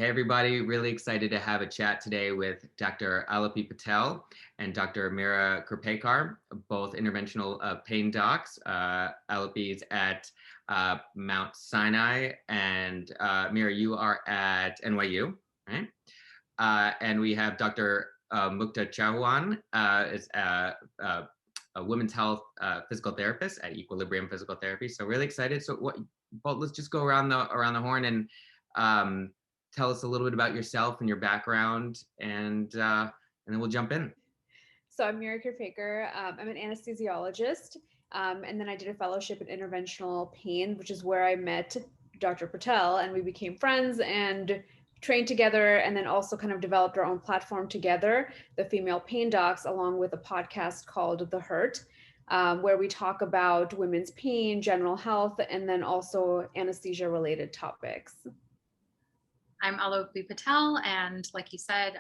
Hey everybody, really excited to have a chat today with Dr. Alopi Patel and Dr. Meera Kirpekar, both interventional pain docs. Alopi's at Mount Sinai and Meera, you are at NYU, right? And we have Dr. Mukta Chauhan, is a women's health physical therapist at Equilibrium Physical Therapy. So really excited. So let's just go around the horn and tell us a little bit about yourself and your background, and then we'll jump in. So I'm Meera Kirpekar. I'm an anesthesiologist, and then I did a fellowship in interventional pain, which is where I met Dr. Patel, and we became friends and trained together, and then also kind of developed our own platform together, the Female Pain Docs, along with a podcast called The Hurt, where we talk about women's pain, general health, and then also anesthesia-related topics. I'm Alopi Patel, and like you said,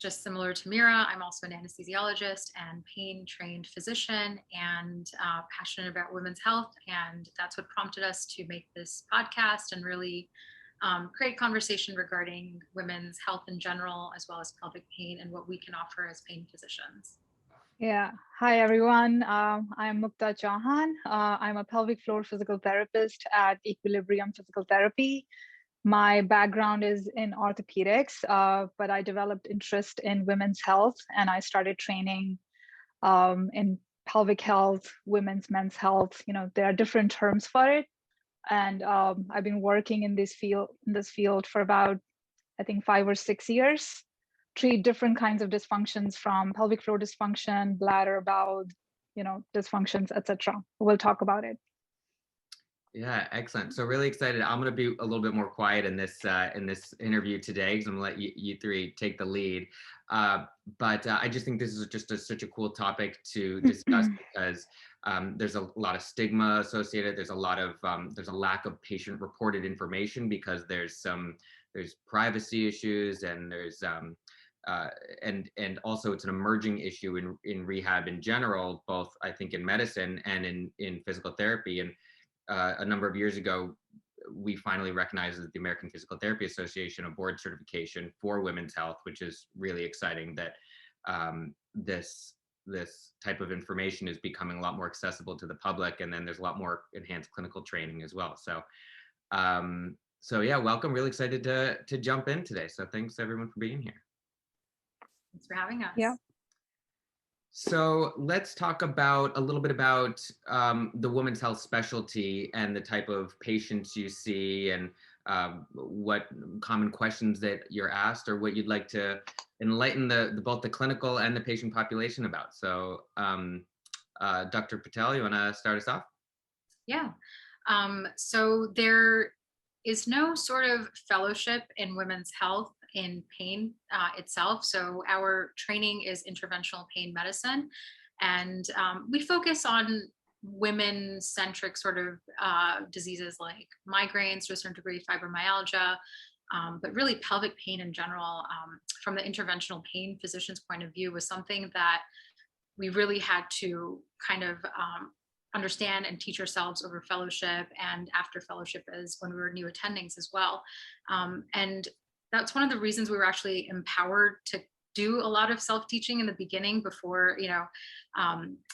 just similar to Meera, I'm also an anesthesiologist and pain-trained physician, and passionate about women's health, and that's what prompted us to make this podcast and really create conversation regarding women's health in general, as well as pelvic pain and what we can offer as pain physicians. Yeah. Hi, everyone. I'm Mukta Chauhan. I'm a pelvic floor physical therapist at Equilibrium Physical Therapy. My background is in orthopedics, but I developed interest in women's health, and I started training in pelvic health, women's, men's health. You know, there are different terms for it. And I've been working in this field for about, I think, 5 or 6 years. Treat different kinds of dysfunctions, from pelvic floor dysfunction, bladder, bowel, dysfunctions, etc. We'll talk about it. Yeah, excellent. So really excited. I'm going to be a little bit more quiet in this interview today, because I'm going to let you three take the lead. But I just think this is just such a cool topic to discuss, because there's a lot of stigma associated. There's a lack of patient-reported information, because there's privacy issues, and there's and also it's an emerging issue in rehab in general, both I think in medicine and in physical therapy. And a number of years ago, we finally recognized that the American Physical Therapy Association a board certification for women's health, which is really exciting, that this type of information is becoming a lot more accessible to the public, and then there's a lot more enhanced clinical training as well. So yeah, welcome. Really excited to jump in today. So thanks everyone for being here. Thanks for having us. Yeah. So let's talk a little bit about the women's health specialty and the type of patients you see, and what common questions that you're asked, or what you'd like to enlighten both the clinical and the patient population about. So Dr. Patel, you want to start us off? Yeah. So there is no sort of fellowship in women's health in pain itself. So our training is interventional pain medicine, and we focus on women-centric sort of diseases like migraines, to a certain degree, fibromyalgia, but really pelvic pain in general, from the interventional pain physician's point of view, was something that we really had to kind of understand and teach ourselves over fellowship and after fellowship, as when we were new attendings as well. And that's one of the reasons we were actually empowered to do a lot of self-teaching in the beginning, before,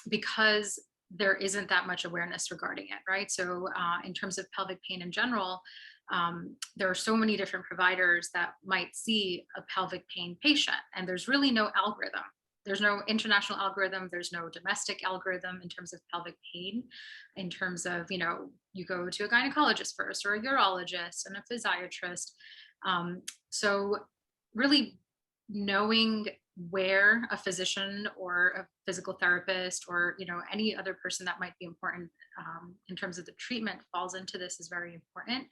because there isn't that much awareness regarding it, right? So in terms of pelvic pain in general, there are so many different providers that might see a pelvic pain patient, and there's really no algorithm. There's no international algorithm. There's no domestic algorithm in terms of pelvic pain, in terms of, you go to a gynecologist first, or a urologist and a physiatrist. So really knowing where a physician or a physical therapist, or any other person that might be important in terms of the treatment falls into this, is very important,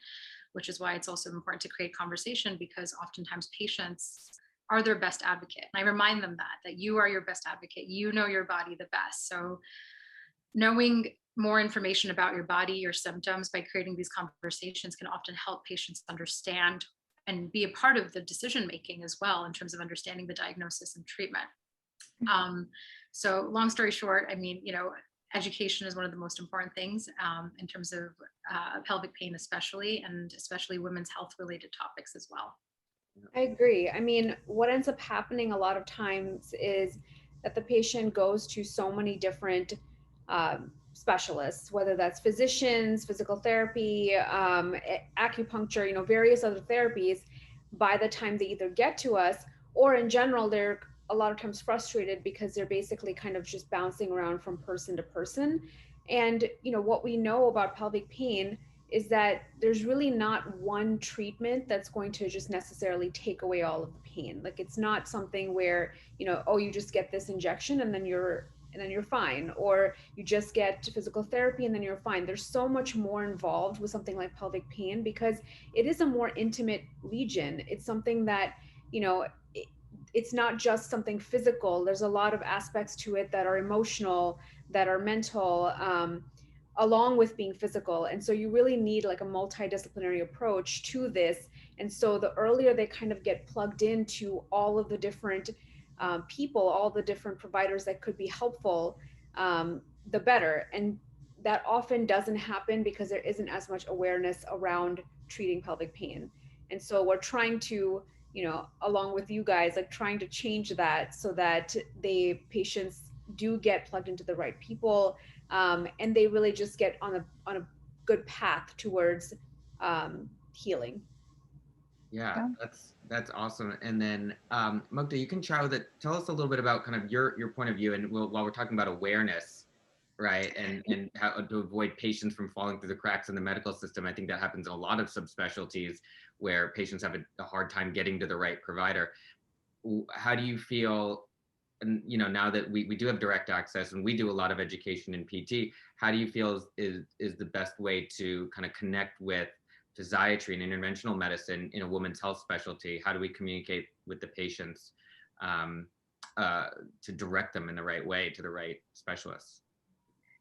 which is why it's also important to create conversation, because oftentimes patients are their best advocate. And I remind them that you are your best advocate. You know your body the best. So knowing more information about your body, your symptoms, by creating these conversations, can often help patients understand and be a part of the decision making as well, in terms of understanding the diagnosis and treatment. So long story short, education is one of the most important things in terms of pelvic pain, especially, and especially women's health related topics as well. I agree. I mean, what ends up happening a lot of times is that the patient goes to so many different specialists, whether that's physicians, physical therapy, acupuncture, various other therapies. By the time they either get to us, or in general, they're a lot of times frustrated because they're basically kind of just bouncing around from person to person. And, what we know about pelvic pain is that there's really not one treatment that's going to just necessarily take away all of the pain. Like, it's not something where, oh, you just get this injection and then you're fine, or you just get physical therapy and then you're fine. There's so much more involved with something like pelvic pain because it is a more intimate region. It's something that, you know, it's not just something physical. There's a lot of aspects to it that are emotional, that are mental, along with being physical. And so you really need like a multidisciplinary approach to this. And so the earlier they kind of get plugged into all of the different people, all the different providers that could be helpful, the better. And that often doesn't happen because there isn't as much awareness around treating pelvic pain. And so we're trying to, along with you guys, like trying to change that so that the patients do get plugged into the right people, and they really just get on a good path towards healing. Yeah, Yeah. that's awesome. And then Mukta, you can tell us a little bit about kind of your point of view, and while we're talking about awareness, right, and how to avoid patients from falling through the cracks in the medical system. I think that happens in a lot of subspecialties where patients have a hard time getting to the right provider. How do you feel? And now that we do have direct access and we do a lot of education in PT, how do you feel is the best way to kind of connect with physiatry and interventional medicine in a women's health specialty? How do we communicate with the patients to direct them in the right way to the right specialists?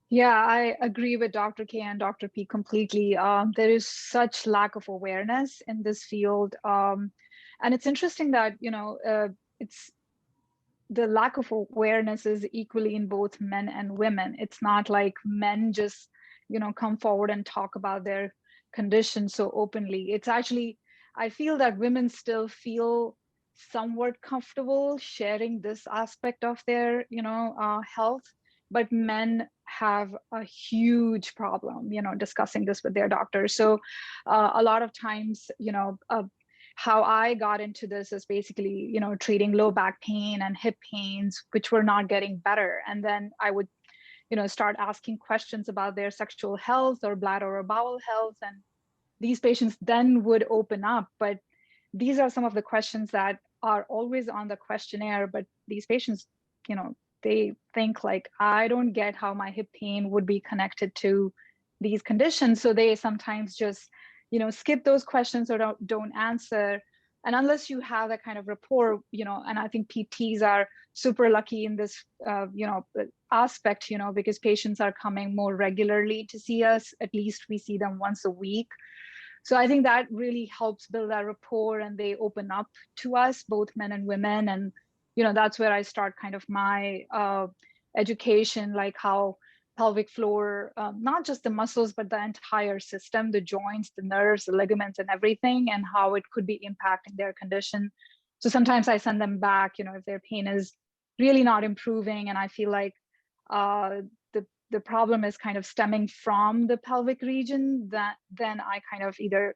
Yeah, I agree with Dr. K and Dr. P completely. There is such lack of awareness in this field. And it's interesting that, it's the lack of awareness is equally in both men and women. It's not like men just, come forward and talk about their condition so openly. It's actually, I feel that women still feel somewhat comfortable sharing this aspect of their, health, but men have a huge problem, discussing this with their doctors. So a lot of times, how I got into this is basically, treating low back pain and hip pains, which were not getting better. And then I would, start asking questions about their sexual health or bladder or bowel health. And these patients then would open up. But these are some of the questions that are always on the questionnaire. But these patients, they think like, I don't get how my hip pain would be connected to these conditions. So they sometimes just, skip those questions or don't answer. And unless you have that kind of rapport, and I think PTs are super lucky in this, aspect, because patients are coming more regularly to see us. At least we see them once a week. So I think that really helps build that rapport, and they open up to us, both men and women. And, that's where I start kind of my education, like how pelvic floor, not just the muscles, but the entire system, the joints, the nerves, the ligaments, and everything, and how it could be impacting their condition. So sometimes I send them back, if their pain is really not improving, and I feel like the problem is kind of stemming from the pelvic region, then I kind of either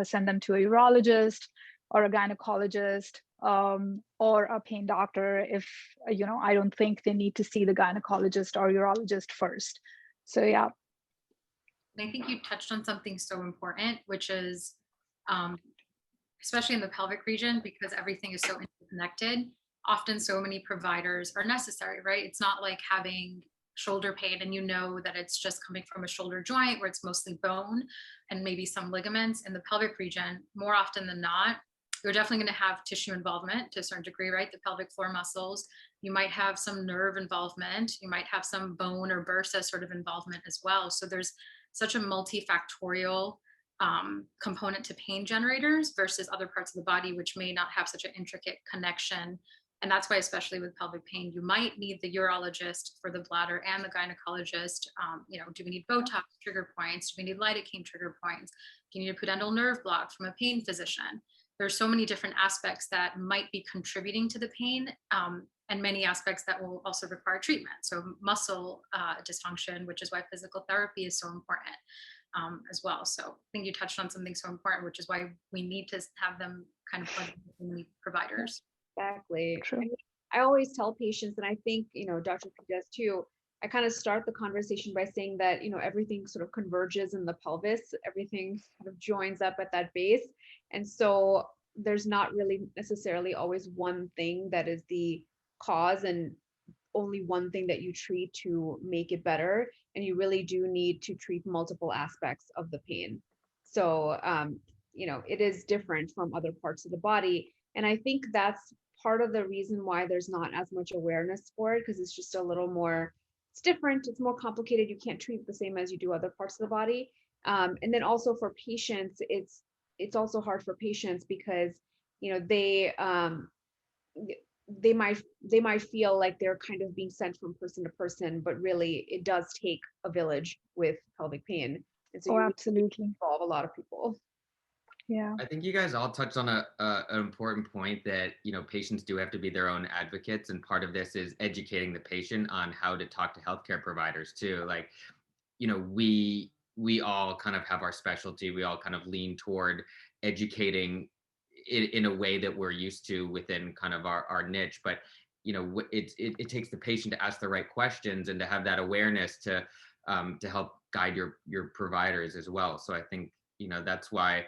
send them to a urologist or a gynecologist, or a pain doctor if I don't think they need to see the gynecologist or urologist first. So yeah. And I think you touched on something so important, which is especially in the pelvic region, because everything is so interconnected, often so many providers are necessary, right? It's not like having shoulder pain and that it's just coming from a shoulder joint where it's mostly bone and maybe some ligaments. In the pelvic region, more often than not, you're definitely going to have tissue involvement to a certain degree, right? The pelvic floor muscles, you might have some nerve involvement, you might have some bone or bursa sort of involvement as well. So there's such a multifactorial component to pain generators versus other parts of the body, which may not have such an intricate connection. And that's why, especially with pelvic pain, you might need the urologist for the bladder and the gynecologist. Do we need Botox trigger points? Do we need lidocaine trigger points? Do you need a pudendal nerve block from a pain physician? there's so many different aspects that might be contributing to the pain, and many aspects that will also require treatment. So muscle dysfunction, which is why physical therapy is so important as well. So I think you touched on something so important, which is why we need to have them kind of plug in the providers. Exactly. True. I always tell patients, and I think, Dr. P does too, I kind of start the conversation by saying that, everything sort of converges in the pelvis, everything kind of joins up at that base. And so there's not really necessarily always one thing that is the cause and only one thing that you treat to make it better. And you really do need to treat multiple aspects of the pain. So, it is different from other parts of the body. And I think that's part of the reason why there's not as much awareness for it, because it's just a little more, it's different, it's more complicated. You can't treat the same as you do other parts of the body. And then also for patients, it's also hard for patients because, they might feel like they're kind of being sent from person to person, but really it does take a village with pelvic pain. And so Oh, you really absolutely. involve a lot of people. Yeah. I think you guys all touched on an important point that, patients do have to be their own advocates. And part of this is educating the patient on how to talk to healthcare providers too. Like, we all kind of have our specialty. We all kind of lean toward educating in a way that we're used to within kind of our niche. But, it takes the patient to ask the right questions and to have that awareness to help guide your providers as well. So I think, that's why,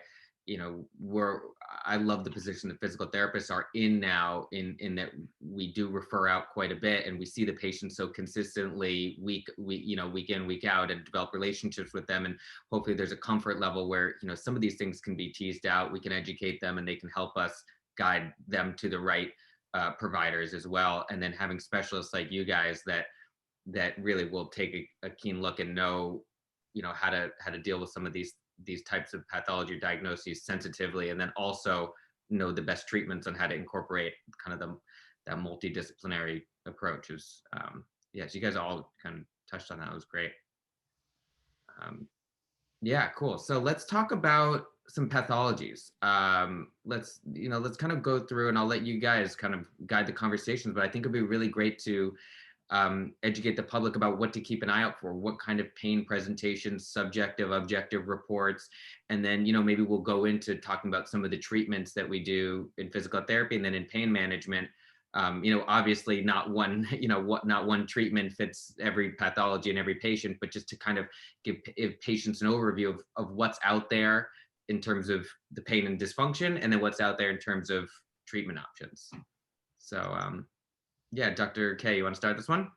I love the position that physical therapists are in now, in that we do refer out quite a bit, and we see the patients so consistently week in, week out, and develop relationships with them. And hopefully there's a comfort level where, some of these things can be teased out. We can educate them and they can help us guide them to the right providers as well. And then having specialists like you guys that really will take a keen look and know, how to deal with some of these types of pathology diagnoses sensitively, and then also know the best treatments on how to incorporate kind of that multidisciplinary approach. Is yes, you guys all kind of touched on that. It was great. Yeah, cool. So let's talk about some pathologies. Let's kind of go through, and I'll let you guys kind of guide the conversations, but I think it'd be really great to educate the public about what to keep an eye out for, what kind of pain presentations, subjective, objective reports, and then, maybe we'll go into talking about some of the treatments that we do in physical therapy and then in pain management. Obviously not one, not one treatment fits every pathology in every patient, but just to kind of give patients an overview of what's out there in terms of the pain and dysfunction, and then what's out there in terms of treatment options. So, yeah, Dr. K, you want to start this one?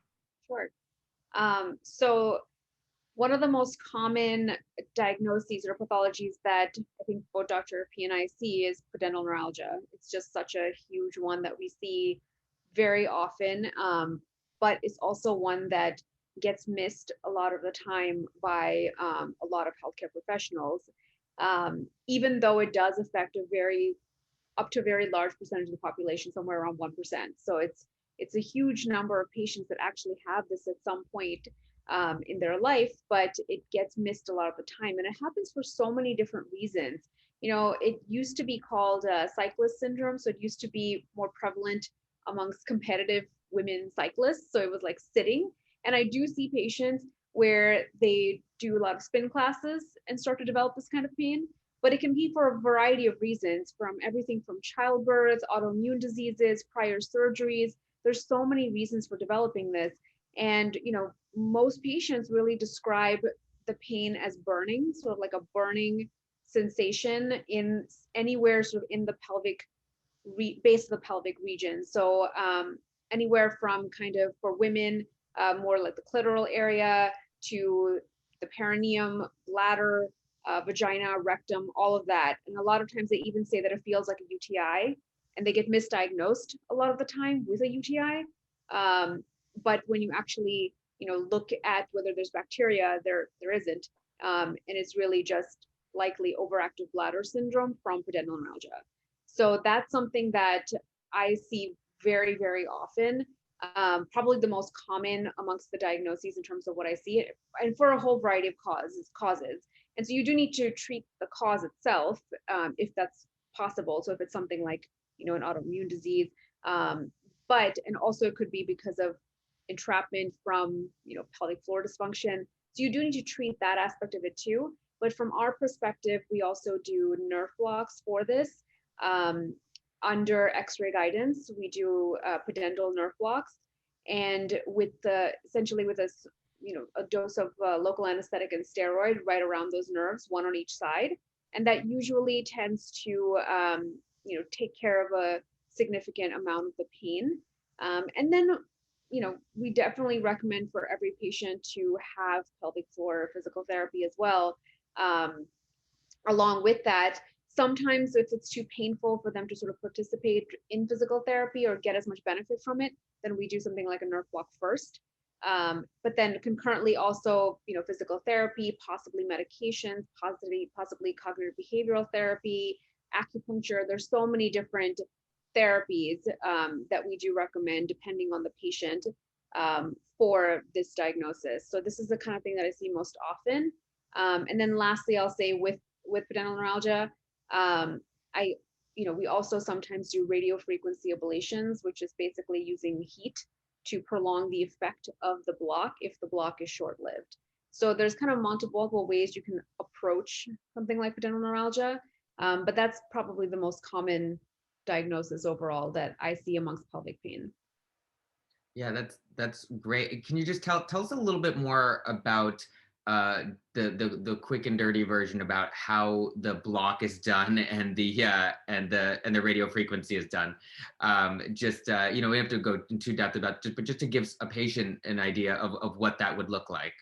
Sure. So one of the most common diagnoses or pathologies that I think both Dr. P and I see is pudendal neuralgia. It's just such a huge one that we see very often, but it's also one that gets missed a lot of the time by a lot of healthcare professionals, even though it does affect up to a very large percentage of the population, somewhere around 1%. So it's a huge number of patients that actually have this at some point in their life, but it gets missed a lot of the time. And it happens for so many different reasons. It used to be called cyclist syndrome. So it used to be more prevalent amongst competitive women cyclists. So it was like sitting. And I do see patients where they do a lot of spin classes and start to develop this kind of pain. But it can be for a variety of reasons, from everything from childbirth, autoimmune diseases, prior surgeries. There's so many reasons for developing this. And, most patients really describe the pain as burning, sort of like a burning sensation in anywhere sort of in the pelvic base of the pelvic region. So anywhere from kind of, for women, more like the clitoral area to the perineum, bladder, vagina, rectum, all of that. And a lot of times they even say that it feels like a UTI, and they get misdiagnosed a lot of the time with a UTI. But when you actually, look at whether there's bacteria, there isn't. And it's really just likely overactive bladder syndrome from pudendal neuralgia. So that's something that I see very, very often. Probably the most common amongst the diagnoses in terms of what I see, and for a whole variety of causes. And so you do need to treat the cause itself if that's possible. So if it's something like, an autoimmune disease, and also it could be because of entrapment from, pelvic floor dysfunction. So you do need to treat that aspect of it too. But from our perspective, we also do nerve blocks for this. Under X-ray guidance, we do pudendal nerve blocks, and essentially with a dose of local anesthetic and steroid right around those nerves, one on each side, and that usually tends to take care of a significant amount of the pain. And then we definitely recommend for every patient to have pelvic floor physical therapy as well. Along with that, sometimes if it's too painful for them to sort of participate in physical therapy or get as much benefit from it, then we do something like a nerve block first. But then concurrently also, physical therapy, possibly medications, possibly cognitive behavioral therapy, acupuncture. There's so many different therapies that we do recommend depending on the patient for this diagnosis. So this is the kind of thing that I see most often. And then lastly, I'll say with pudendal neuralgia, we also sometimes do radiofrequency ablations, which is basically using heat to prolong the effect of the block if the block is short-lived. So there's kind of multiple ways you can approach something like pudendal neuralgia, but that's probably the most common diagnosis overall that I see amongst pelvic pain. Yeah, that's great. Can you just tell us a little bit more about the quick and dirty version about how the block is done and the radio frequency is done? We have to go into depth about it, but just to give a patient an idea of what that would look like.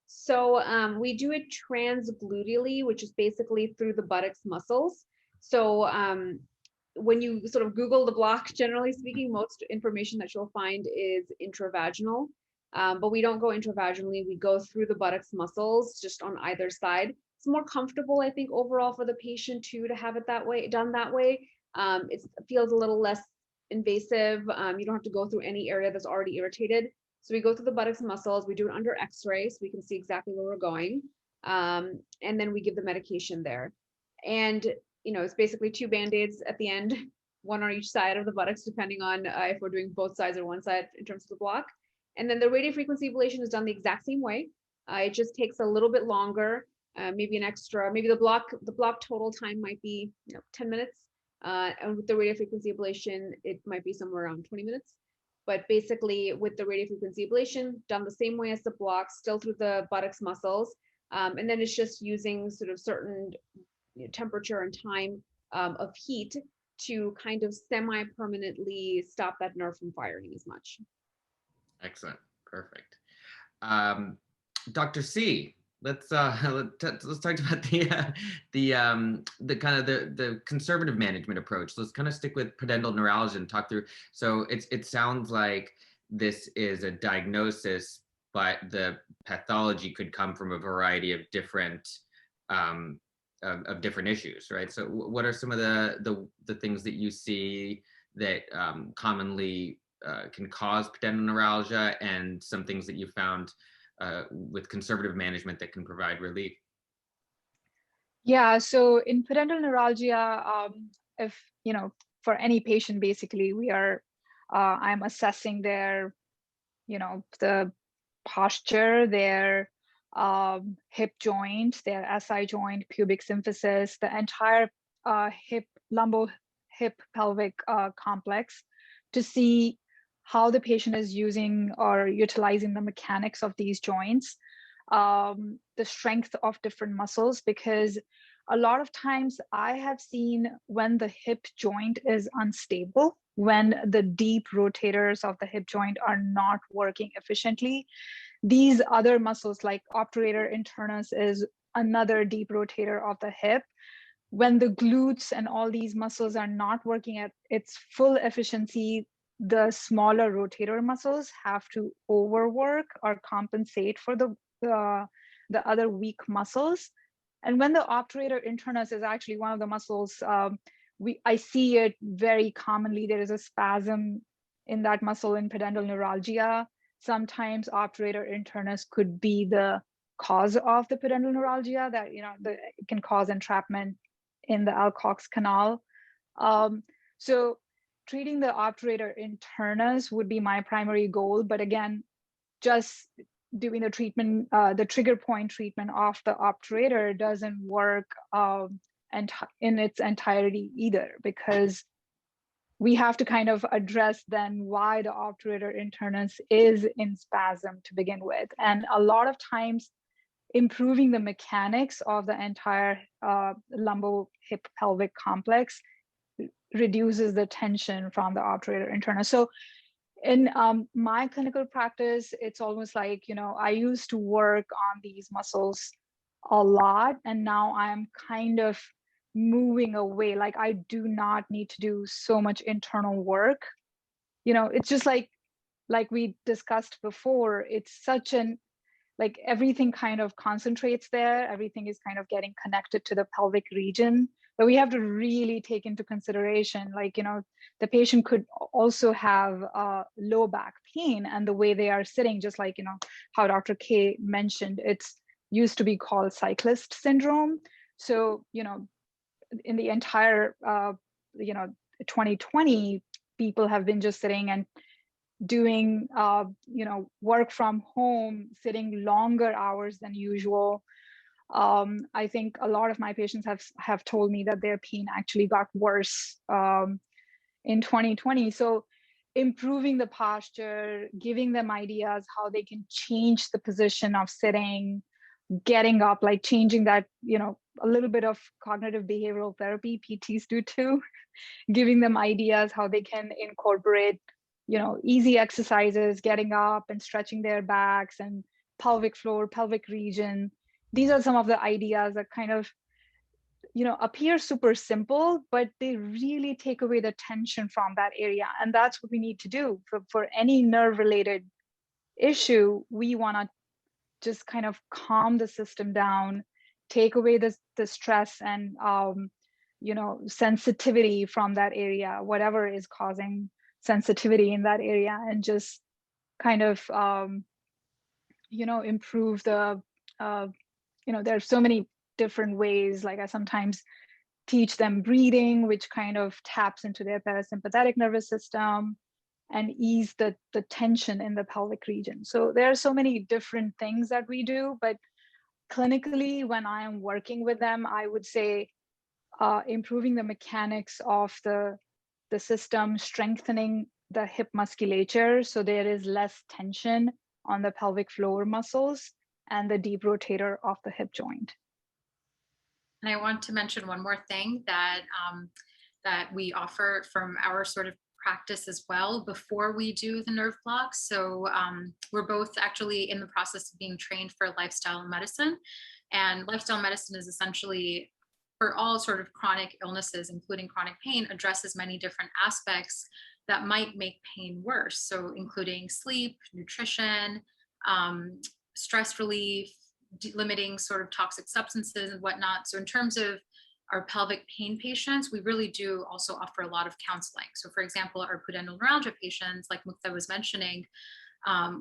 So we do it transgluteally, which is basically through the buttocks muscles. So when you sort of Google the block, generally speaking, most information that you'll find is intravaginal. But we don't go intravaginally, we go through the buttocks muscles just on either side. It's more comfortable, I think, overall for the patient too, to have it done that way. It feels a little less invasive. You don't have to go through any area that's already irritated. So we go through the buttocks muscles, we do it under X-ray so we can see exactly where we're going. And then we give the medication there. And, it's basically 2 Band-Aids at the end, one on each side of the buttocks, depending on if we're doing both sides or one side in terms of the block. And then the radiofrequency ablation is done the exact same way. It just takes a little bit longer, maybe the block total time might be 10 minutes. And with the radiofrequency ablation, it might be somewhere around 20 minutes. But basically with the radiofrequency ablation, done the same way as the block, still through the buttocks muscles. And then it's just using sort of certain temperature and time of heat to kind of semi-permanently stop that nerve from firing as much. Excellent, perfect. Dr. C, let's talk about the kind of the conservative management approach. Let's kind of stick with pudendal neuralgia and talk through. So it sounds like this is a diagnosis, but the pathology could come from a variety of different issues, right? So what are some of the things that you see that commonly can cause pudendal neuralgia, and some things that you found with conservative management that can provide relief? Yeah, so in pudendal neuralgia, if for any patient, basically I'm assessing their the posture, their hip joint, their SI joint, pubic symphysis, the entire lumbo-hip pelvic complex, to see how the patient is using or utilizing the mechanics of these joints, the strength of different muscles, because a lot of times I have seen when the hip joint is unstable, when the deep rotators of the hip joint are not working efficiently, these other muscles like obturator internus is another deep rotator of the hip. When the glutes and all these muscles are not working at its full efficiency, the smaller rotator muscles have to overwork or compensate for the other weak muscles. And when the obturator internus is actually one of the muscles, I see it very commonly. There is a spasm in that muscle in pudendal neuralgia. Sometimes obturator internus could be the cause of the pudendal neuralgia, that it can cause entrapment in the Alcock's canal. So treating the obturator internus would be my primary goal, but again, just doing the treatment, the trigger point treatment of the obturator doesn't work in its entirety either, because we have to kind of address then why the obturator internus is in spasm to begin with. And a lot of times improving the mechanics of the entire lumbo hip pelvic complex reduces the tension from the obturator internus. So in my clinical practice, it's almost like, I used to work on these muscles a lot, and now I'm kind of moving away. Like, I do not need to do so much internal work. It's just like we discussed before, it's such an, like, everything kind of concentrates there. Everything is kind of getting connected to the pelvic region. But we have to really take into consideration, like, the patient could also have low back pain, and the way they are sitting, just like, how Dr. K mentioned, it's used to be called cyclist syndrome. So, in the entire, 2020, people have been just sitting and doing, work from home, sitting longer hours than usual. I think a lot of my patients have told me that their pain actually got worse in 2020. So improving the posture, giving them ideas how they can change the position of sitting, getting up, like changing that, a little bit of cognitive behavioral therapy, PTs do too, giving them ideas how they can incorporate, easy exercises, getting up and stretching their backs and pelvic floor, pelvic region. These are some of the ideas that kind of, appear super simple, but they really take away the tension from that area. And that's what we need to do for any nerve related issue. We want to just kind of calm the system down, take away the stress and, sensitivity from that area, whatever is causing sensitivity in that area, and just kind of, improve the, there's so many different ways. Like, I sometimes teach them breathing, which kind of taps into their parasympathetic nervous system and ease the tension in the pelvic region. So there are so many different things that we do, but clinically, when I am working with them, I would say improving the mechanics of the system, strengthening the hip musculature so there is less tension on the pelvic floor muscles and the deep rotator of the hip joint. And I want to mention one more thing that that we offer from our sort of practice as well before we do the nerve blocks. So we're both actually in the process of being trained for lifestyle medicine. And lifestyle medicine is essentially, for all sort of chronic illnesses, including chronic pain, addresses many different aspects that might make pain worse. So including sleep, nutrition, stress relief, limiting sort of toxic substances and whatnot. So in terms of our pelvic pain patients, we really do also offer a lot of counseling. So for example, our pudendal neuralgia patients, like Mukta was mentioning,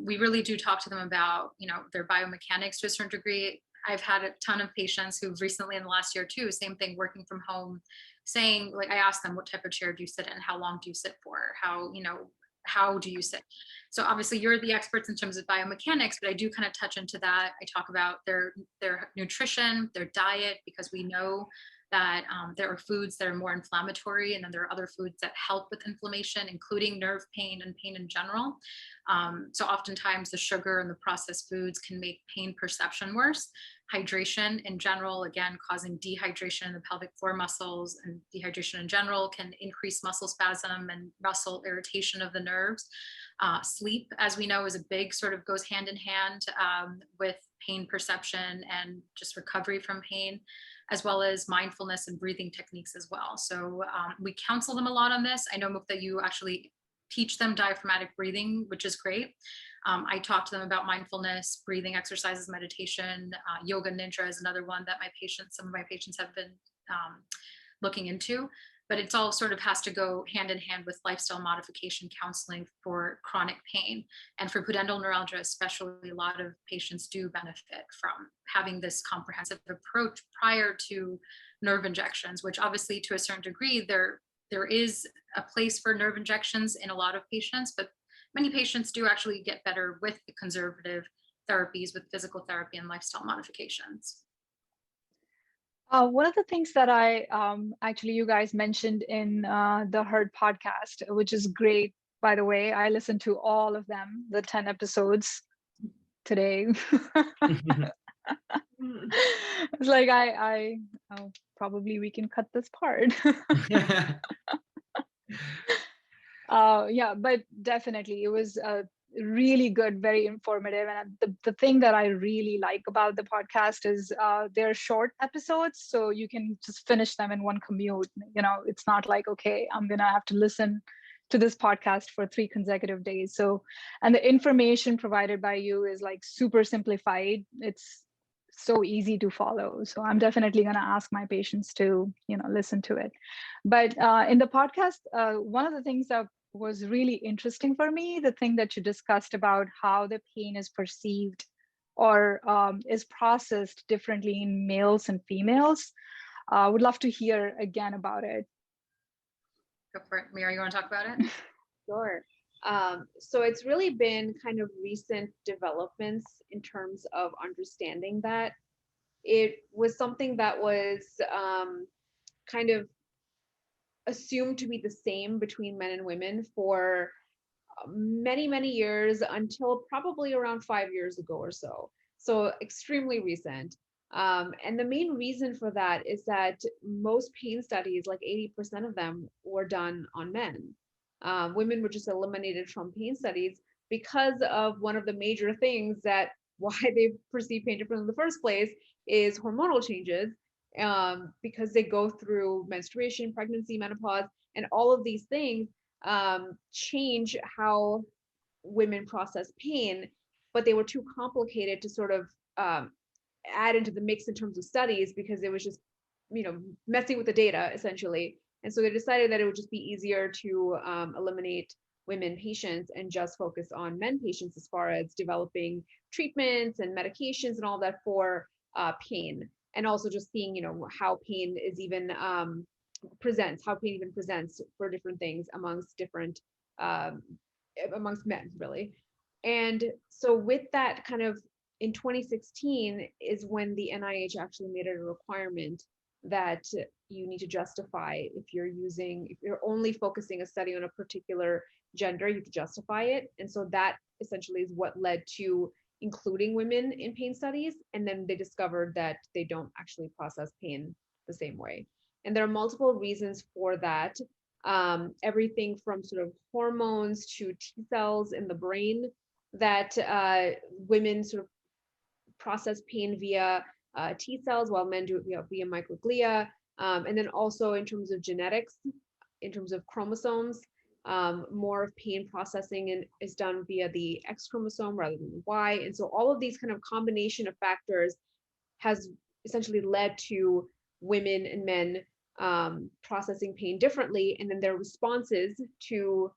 we really do talk to them about, their biomechanics to a certain degree. I've had a ton of patients who've recently in the last year too, same thing, working from home, saying, like, I asked them, what type of chair do you sit in? How long do you sit for? How do you sit? So obviously you're the experts in terms of biomechanics, but I do kind of touch into that. I talk about their nutrition, their diet, because we know that there are foods that are more inflammatory, and then there are other foods that help with inflammation, including nerve pain and pain in general. So oftentimes the sugar and the processed foods can make pain perception worse. Hydration in general, again, causing dehydration in the pelvic floor muscles, and dehydration in general can increase muscle spasm and muscle irritation of the nerves. Sleep, as we know, is a big sort of goes hand in hand with pain perception and just recovery from pain, as well as mindfulness and breathing techniques as well. So we counsel them a lot on this. I know, Mukta, you actually teach them diaphragmatic breathing, which is great. I talk to them about mindfulness, breathing exercises, meditation. Yoga Nidra is another one that some of my patients have been looking into. But it's all sort of has to go hand in hand with lifestyle modification counseling for chronic pain. And for pudendal neuralgia, especially, a lot of patients do benefit from having this comprehensive approach prior to nerve injections, which obviously to a certain degree, they're there is a place for nerve injections in a lot of patients, but many patients do actually get better with the conservative therapies, with physical therapy and lifestyle modifications. One of the things that I actually you guys mentioned in the Heard podcast, which is great, by the way. I listened to all of them, the 10 episodes today. It's like oh, probably we can cut this part. Yeah, but definitely it was really good, very informative. And the thing that I really like about the podcast is they're short episodes, so you can just finish them in one commute. You know, it's not like, okay, I'm gonna have to listen to this podcast for 3 consecutive days. So, and the information provided by you is like super simplified. It's so easy to follow. So I'm definitely going to ask my patients to, listen to it. But in the podcast, one of the things that was really interesting for me, the thing that you discussed about how the pain is perceived or is processed differently in males and females. Would love to hear again about it. Go for it. Meera, you want to talk about it? Sure. So it's really been kind of recent developments in terms of understanding that. It was something that was kind of assumed to be the same between men and women for many, many years until probably around 5 years ago or so. So extremely recent. And the main reason for that is that most pain studies, like 80% of them, were done on men. Women were just eliminated from pain studies because of one of the major things that why they perceive pain differently in the first place is hormonal changes, because they go through menstruation, pregnancy, menopause, and all of these things change how women process pain, but they were too complicated to sort of add into the mix in terms of studies because it was just, messing with the data essentially. And so they decided that it would just be easier to eliminate women patients and just focus on men patients as far as developing treatments and medications and all that for pain. And also just seeing, how pain is even presents for different things amongst men, really. And so with that kind of in 2016 is when the NIH actually made it a requirement that you need to justify if you're only focusing a study on a particular gender, you have to justify it. And so that essentially is what led to including women in pain studies. And then they discovered that they don't actually process pain the same way. And there are multiple reasons for that. Everything from sort of hormones to T cells in the brain that women sort of process pain via T cells, while men do it via microglia. And then also in terms of genetics, in terms of chromosomes, more of pain processing is done via the X chromosome rather than the Y. And so all of these kind of combination of factors has essentially led to women and men processing pain differently. And then their responses to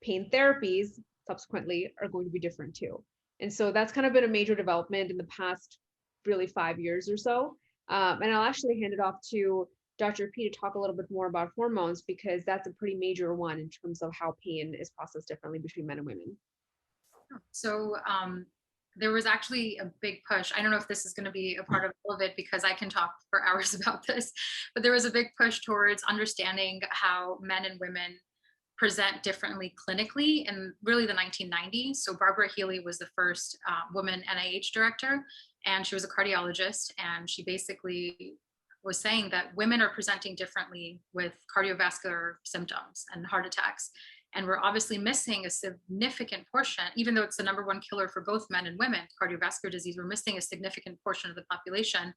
pain therapies subsequently are going to be different too. And so that's kind of been a major development in the past really 5 years or so. And I'll actually hand it off to Dr. P to talk a little bit more about hormones, because that's a pretty major one in terms of how pain is processed differently between men and women. So there was actually a big push. I don't know if this is going to be a part of all of it because I can talk for hours about this, but there was a big push towards understanding how men and women present differently clinically in really the 1990s. So Barbara Healy was the first woman NIH director, and she was a cardiologist, and she basically was saying that women are presenting differently with cardiovascular symptoms and heart attacks. And we're obviously missing a significant portion, even though it's the #1 killer for both men and women, cardiovascular disease, we're missing a significant portion of the population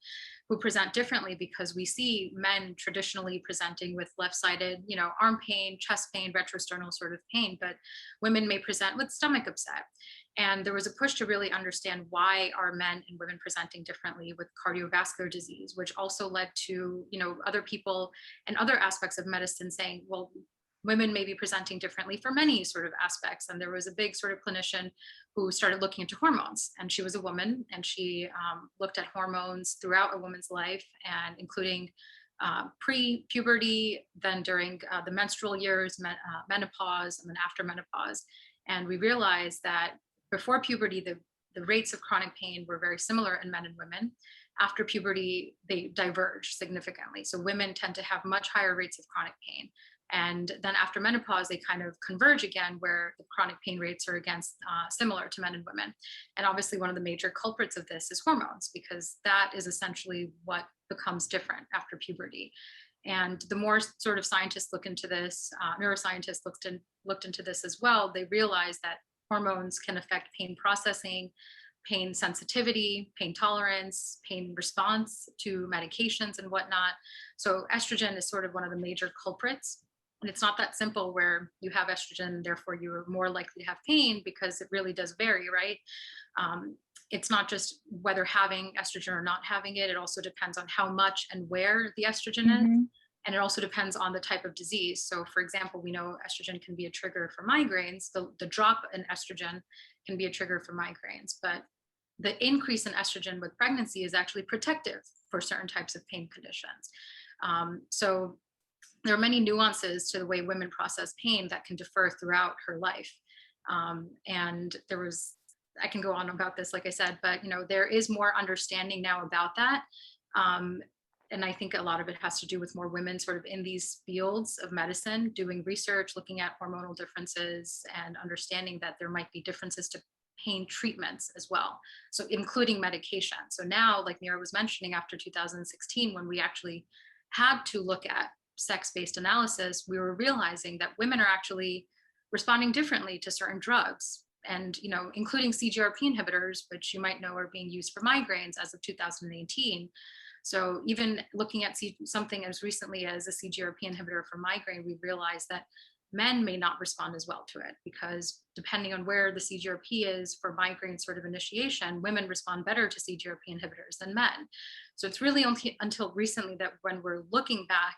who present differently, because we see men traditionally presenting with left-sided, arm pain, chest pain, retrosternal sort of pain, but women may present with stomach upset. And there was a push to really understand why are men and women presenting differently with cardiovascular disease, which also led to, other people and other aspects of medicine saying, well, women may be presenting differently for many sort of aspects. And there was a big sort of clinician who started looking into hormones, and she was a woman, and she looked at hormones throughout a woman's life, and including pre-puberty, then during the menstrual years, menopause, and then after menopause. And we realized that before puberty, the rates of chronic pain were very similar in men and women. After puberty, they diverge significantly. So women tend to have much higher rates of chronic pain. And then after menopause, they kind of converge again, where the chronic pain rates are again similar to men and women. And obviously one of the major culprits of this is hormones, because that is essentially what becomes different after puberty. And the more sort of scientists look into this, neuroscientists looked into this as well, they realized that hormones can affect pain processing, pain sensitivity, pain tolerance, pain response to medications and whatnot. So estrogen is sort of one of the major culprits. And it's not that simple where you have estrogen, therefore you are more likely to have pain, because it really does vary, right? It's not just whether having estrogen or not having it. It also depends on how much and where the estrogen is. And it also depends on the type of disease. So for example, we know estrogen can be a trigger for migraines. The drop in estrogen can be a trigger for migraines, but the increase in estrogen with pregnancy is actually protective for certain types of pain conditions. So there are many nuances to the way women process pain that can differ throughout her life. And I can go on about this, like I said, but there is more understanding now about that. And I think a lot of it has to do with more women sort of in these fields of medicine, doing research, looking at hormonal differences, and understanding that there might be differences to pain treatments as well. So including medication. So now, like Meera was mentioning, after 2016, when we actually had to look at sex-based analysis, we were realizing that women are actually responding differently to certain drugs. And, including CGRP inhibitors, which you might know are being used for migraines as of 2018. So even looking at something as recently as a CGRP inhibitor for migraine, we realized that men may not respond as well to it, because depending on where the CGRP is for migraine sort of initiation, women respond better to CGRP inhibitors than men. So it's really only until recently that when we're looking back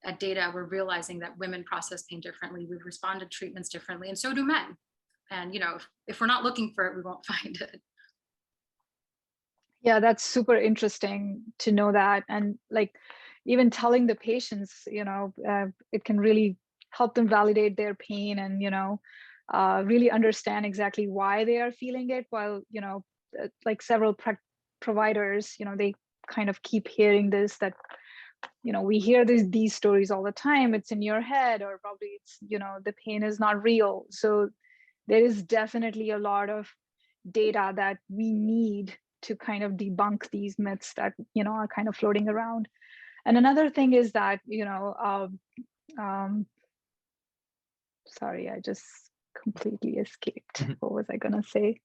at data, we're realizing that women process pain differently, we respond to treatments differently, and so do men. And if we're not looking for it, we won't find it. Yeah, that's super interesting to know that. And like even telling the patients, it can really help them validate their pain and, really understand exactly why they are feeling it. While, like several providers, they kind of keep hearing this, that, we hear these stories all the time. It's in your head, or probably it's, the pain is not real. So there is definitely a lot of data that we need to kind of debunk these myths that are kind of floating around. And another thing is that sorry, I just completely escaped. What was I gonna say?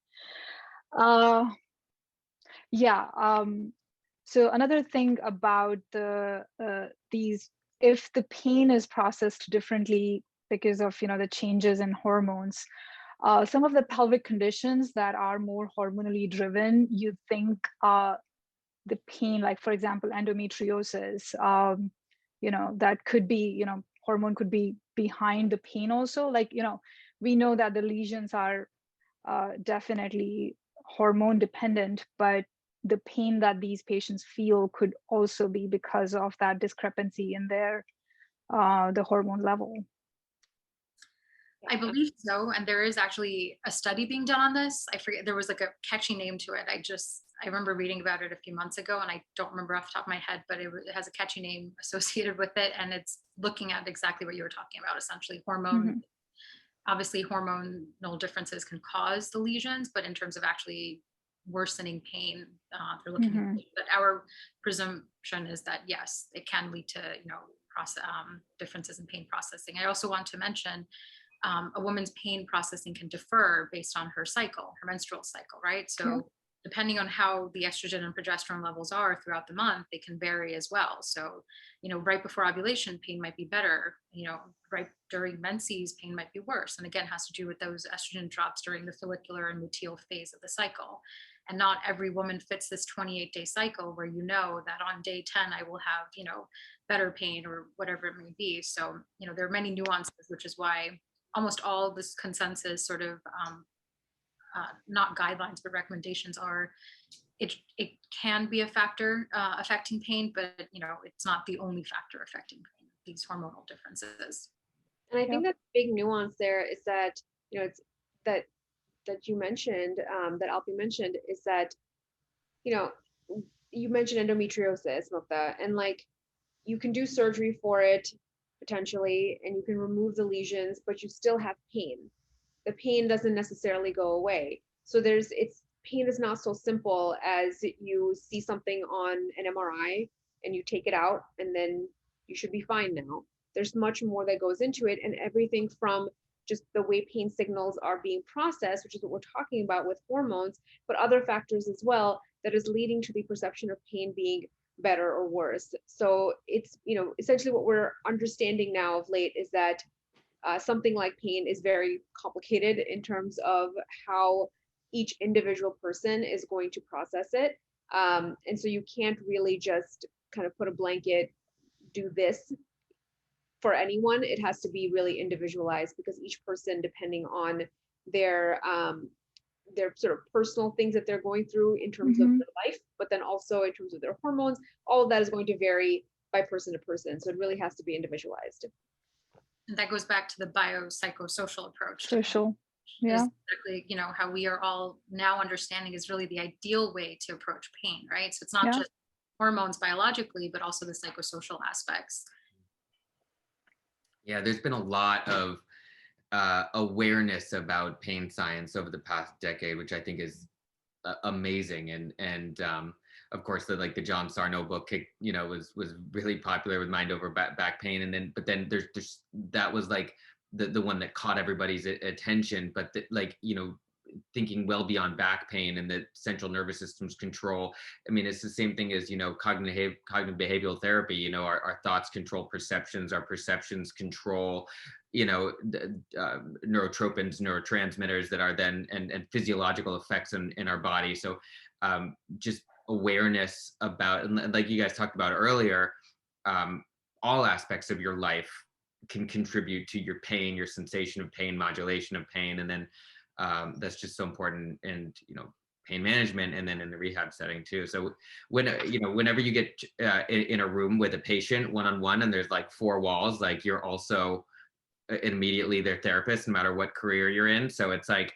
So another thing about these, if the pain is processed differently because of the changes in hormones, some of the pelvic conditions that are more hormonally driven, you think the pain, like for example, endometriosis, that could be, hormone could be behind the pain also. Like, we know that the lesions are definitely hormone dependent, but the pain that these patients feel could also be because of that discrepancy in their the hormone level. I believe so. And there is actually a study being done on this. I forget, there was like a catchy name to it. I remember reading about it a few months ago, and I don't remember off the top of my head, but it has a catchy name associated with it. And it's looking at exactly what you were talking about, essentially hormone. Obviously, hormonal differences can cause the lesions, but in terms of actually worsening pain, they're looking at it. But our presumption is that, yes, it can lead to, differences in pain processing. I also want to mention a woman's pain processing can differ based on her cycle, her menstrual cycle, right? So depending on how the estrogen and progesterone levels are throughout the month, they can vary as well. So, right before ovulation, pain might be better. Right during menses, pain might be worse. And again, has to do with those estrogen drops during the follicular and luteal phase of the cycle. And not every woman fits this 28-day cycle where that on day 10, I will have, better pain or whatever it may be. So, there are many nuances, which is why almost all this consensus sort of not guidelines, but recommendations are, it can be a factor affecting pain, but it's not the only factor affecting pain, these hormonal differences. And I think that big nuance there is that, it's that you mentioned, that Alopi mentioned, is that, you mentioned endometriosis, Mukta, and like, you can do surgery for it potentially, and you can remove the lesions, but you still have pain. The pain doesn't necessarily go away. So pain is not so simple as you see something on an MRI and you take it out and then you should be fine now. There's much more that goes into it, and everything from just the way pain signals are being processed, which is what we're talking about with hormones, but other factors as well that is leading to the perception of pain being better or worse. So it's, essentially what we're understanding now of late is that something like pain is very complicated in terms of how each individual person is going to process it. And so you can't really just kind of put a blanket, do this for anyone. It has to be really individualized, because each person, depending on their sort of personal things that they're going through in terms of their life, but then also in terms of their hormones, all of that is going to vary by person to person. So it really has to be individualized. And that goes back to the biopsychosocial approach. Social, yeah. Exactly, how we are all now understanding is really the ideal way to approach pain, right? So it's not just hormones biologically, but also the psychosocial aspects. Yeah, there's been a lot of awareness about pain science over the past decade, which I think is amazing. And of course, the John Sarno book, was really popular with mind over back pain. And then there's that was like the one that caught everybody's attention. But thinking well beyond back pain and the central nervous system's control. I mean, it's the same thing as, cognitive behavioral therapy. Our thoughts control perceptions, our perceptions control, neurotropins, neurotransmitters that are then, and physiological effects in our body. So just awareness about, and like you guys talked about earlier, all aspects of your life can contribute to your pain, your sensation of pain, modulation of pain. And then that's just so important in pain management, and then in the rehab setting too. So whenever you get in a room with a patient one-on-one, and there's like four walls, like you're also immediately their therapist, no matter what career you're in. So it's like,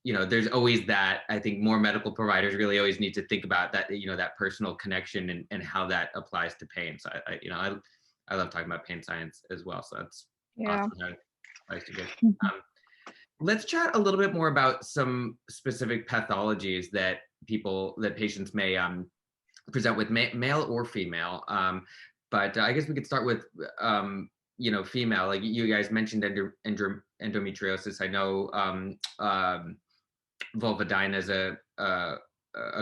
there's always that. I think more medical providers really always need to think about that, that personal connection and how that applies to pain. So I love talking about pain science as well. So that's awesome. Nice to get. Let's chat a little bit more about some specific pathologies that patients may present with, male or female. But I guess we could start with, female. Like you guys mentioned endometriosis. I know vulvodynia is a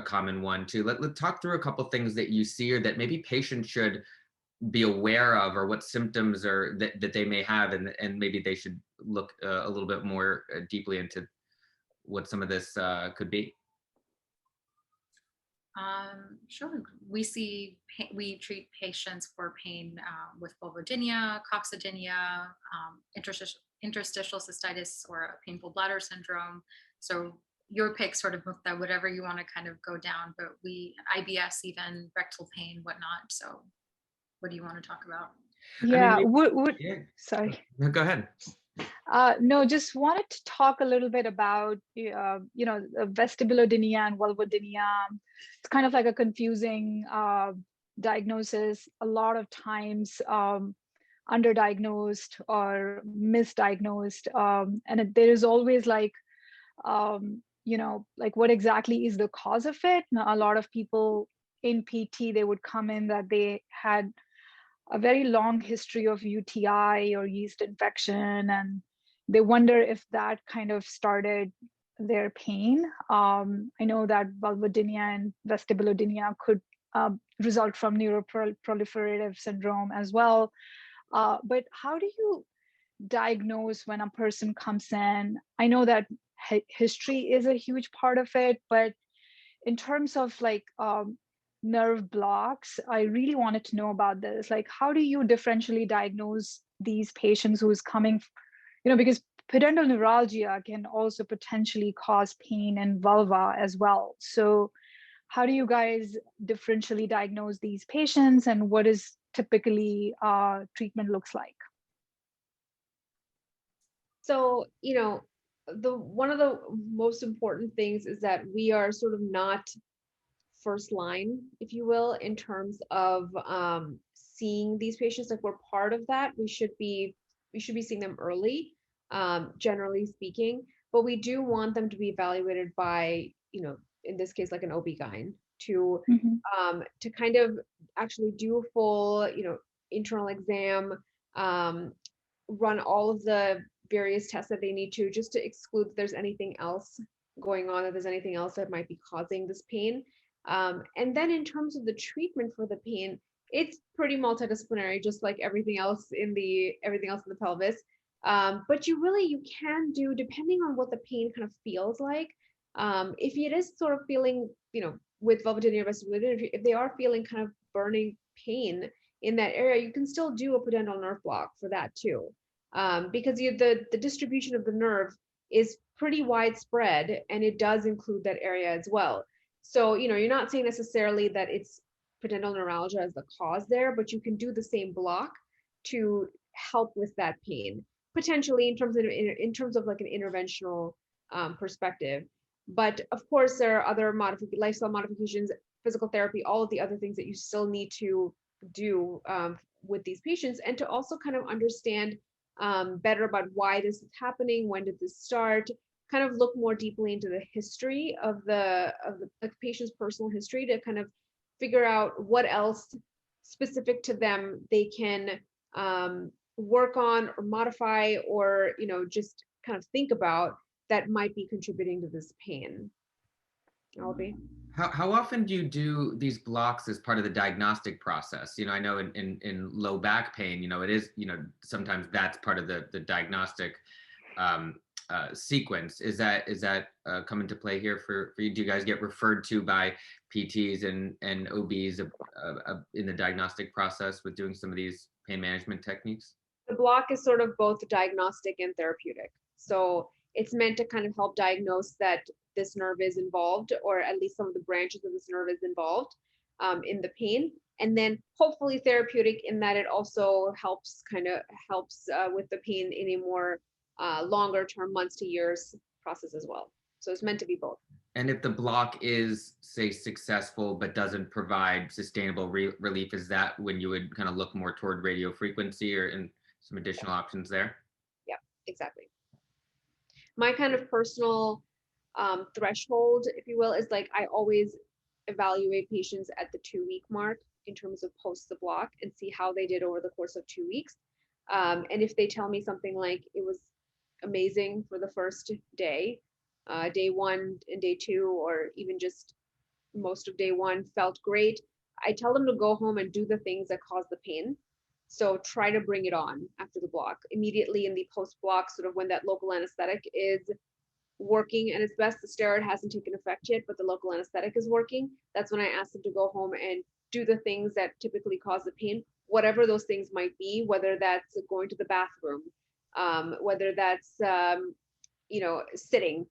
common one too. Let's talk through a couple things that you see, or that maybe patients should be aware of, or what symptoms are that they may have, and maybe they should look a little bit more deeply into what some of this could be. Sure. We treat patients for pain with vulvodynia, coccydynia, interstitial cystitis, or a painful bladder syndrome. So your pick, sort of, that whatever you want to kind of go down, but IBS, even rectal pain, whatnot. So what do you want to talk about? Yeah, sorry. No, go ahead. No, just wanted to talk a little bit about, vestibulodynia and vulvodynia. It's kind of like a confusing diagnosis. A lot of times underdiagnosed or misdiagnosed. And there is always like what exactly is the cause of it? Now, a lot of people in PT, they would come in that they had a very long history of UTI or yeast infection, and they wonder if that kind of started their pain. I know that vulvodynia and vestibulodynia could result from neuroproliferative syndrome as well. But how do you diagnose when a person comes in? I know that history is a huge part of it, but in terms of like nerve blocks, I really wanted to know about this. Like, how do you differentially diagnose these patients who is coming, because pudendal neuralgia can also potentially cause pain in vulva as well. So how do you guys differentially diagnose these patients, and what is typically treatment looks like? So, one of the most important things is that we are sort of not first line, if you will, in terms of seeing these patients. Like, we're part of that. We should be seeing them early, generally speaking, but we do want them to be evaluated by, in this case, like an OB-GYN to kind of actually do a full, internal exam, run all of the various tests that they need to, just to exclude if there's anything else going on, if there's anything else that might be causing this pain. And then in terms of the treatment for the pain, it's pretty multidisciplinary, just like everything else in the pelvis. But you can do, depending on what the pain kind of feels like. If it is sort of feeling, with vulvodynia or vestibulodynia, if they are feeling kind of burning pain in that area, you can still do a pudendal nerve block for that too. Because the distribution of the nerve is pretty widespread, and it does include that area as well. So, you're not saying necessarily that it's pudendal neuralgia as the cause there, but you can do the same block to help with that pain, potentially in terms of like an interventional perspective. But of course, there are other lifestyle modifications, physical therapy, all of the other things that you still need to do with these patients, and to also kind of understand better about why this is happening, when did this start, kind of look more deeply into the history of the patient's personal history, to kind of figure out what else specific to them they can work on or modify, or just kind of think about that might be contributing to this pain. Alopi? How often do you do these blocks as part of the diagnostic process? I know in low back pain, it is, sometimes that's part of the diagnostic sequence. Is that come into play here for you? Do you guys get referred to by PTs and OBs in the diagnostic process with doing some of these pain management techniques? The block is sort of both diagnostic and therapeutic. So it's meant to kind of help diagnose that this nerve is involved, or at least some of the branches of this nerve is involved in the pain. And then hopefully therapeutic in that it also helps with the pain in a more longer term, months to years process as well. So it's meant to be both. And if the block is, say, successful but doesn't provide sustainable relief, is that when you would kind of look more toward radio frequency or in some additional options there? Yeah, exactly. My kind of personal threshold, if you will, is like I always evaluate patients at the 2-week mark in terms of post the block, and see how they did over the course of 2 weeks. And if they tell me something like it was amazing for the first day, day 1 and day 2, or even just most of day 1 felt great, I tell them to go home and do the things that cause the pain. So try to bring it on after the block, immediately in the post block, sort of when that local anesthetic is working and its best. The steroid hasn't taken effect yet, but the local anesthetic is working. That's when I ask them to go home and do the things that typically cause the pain, whatever those things might be, whether that's going to the bathroom, whether that's sitting,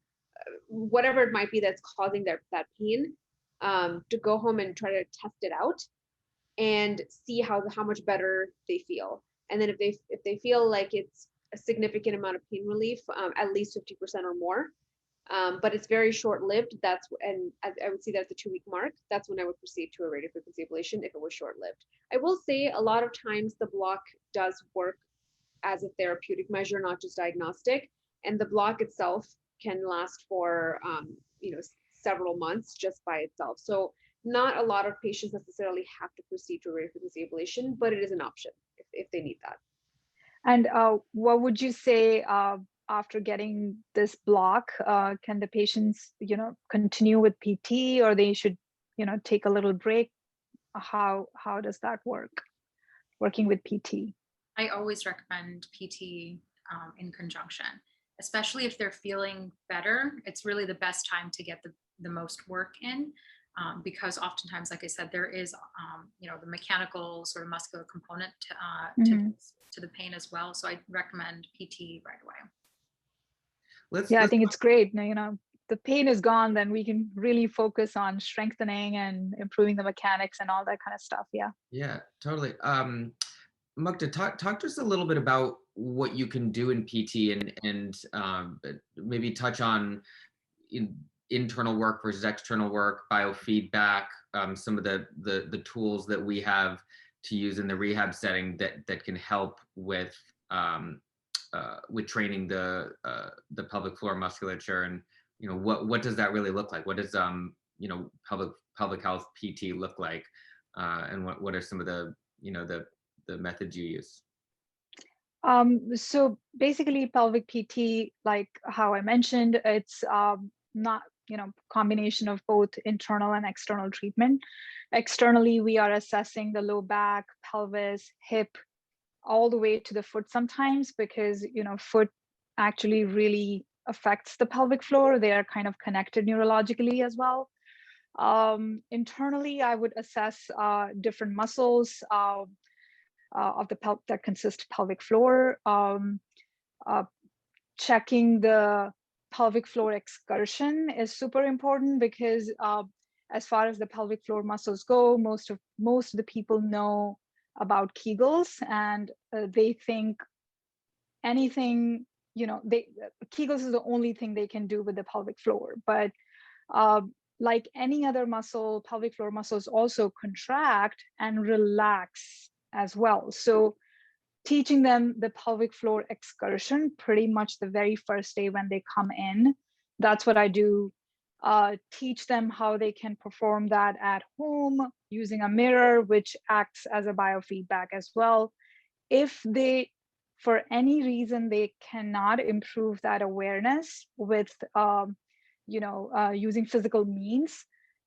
whatever it might be that's causing that pain, to go home and try to test it out and see how much better they feel. And then if they feel like it's a significant amount of pain relief, at least 50% or more, but it's very short-lived, and I would see that at the 2-week mark, that's when I would proceed to a radiofrequency ablation if it was short-lived. I will say a lot of times the block does work as a therapeutic measure, not just diagnostic, and the block itself can last for several months just by itself. So not a lot of patients necessarily have to proceed to a radiofrequency ablation, but it is an option if they need that. And what would you say after getting this block? Can the patients, continue with PT, or they should, take a little break? How does that work? Working with PT? I always recommend PT in conjunction, especially if they're feeling better. It's really the best time to get the most work in. Because oftentimes, like I said, there is, the mechanical sort of muscular component to the pain as well. So I recommend PT right away. I think it's great. The pain is gone, then we can really focus on strengthening and improving the mechanics and all that kind of stuff. Yeah, totally. Mukta, talk to us a little bit about what you can do in PT and maybe touch on internal work versus external work, biofeedback, some of the tools that we have to use in the rehab setting that can help with training the pelvic floor musculature, and what does that really look like? What does pelvic health PT look like, and what are some of the the methods you use? So basically pelvic PT, like how I mentioned, it's not, combination of both internal and external treatment. Externally, we are assessing the low back, pelvis, hip, all the way to the foot sometimes, because, foot actually really affects the pelvic floor. They are kind of connected neurologically as well. Internally, I would assess different muscles of the that consist pelvic floor, checking the pelvic floor excursion is super important, because as far as the pelvic floor muscles go, most of the people know about Kegels, and they think anything, Kegels is the only thing they can do with the pelvic floor. But like any other muscle, pelvic floor muscles also contract and relax as well. So teaching them the pelvic floor excursion pretty much the very first day when they come in, that's what I do. Teach them how they can perform that at home using a mirror, which acts as a biofeedback as well. If they, for any reason, they cannot improve that awareness with using physical means,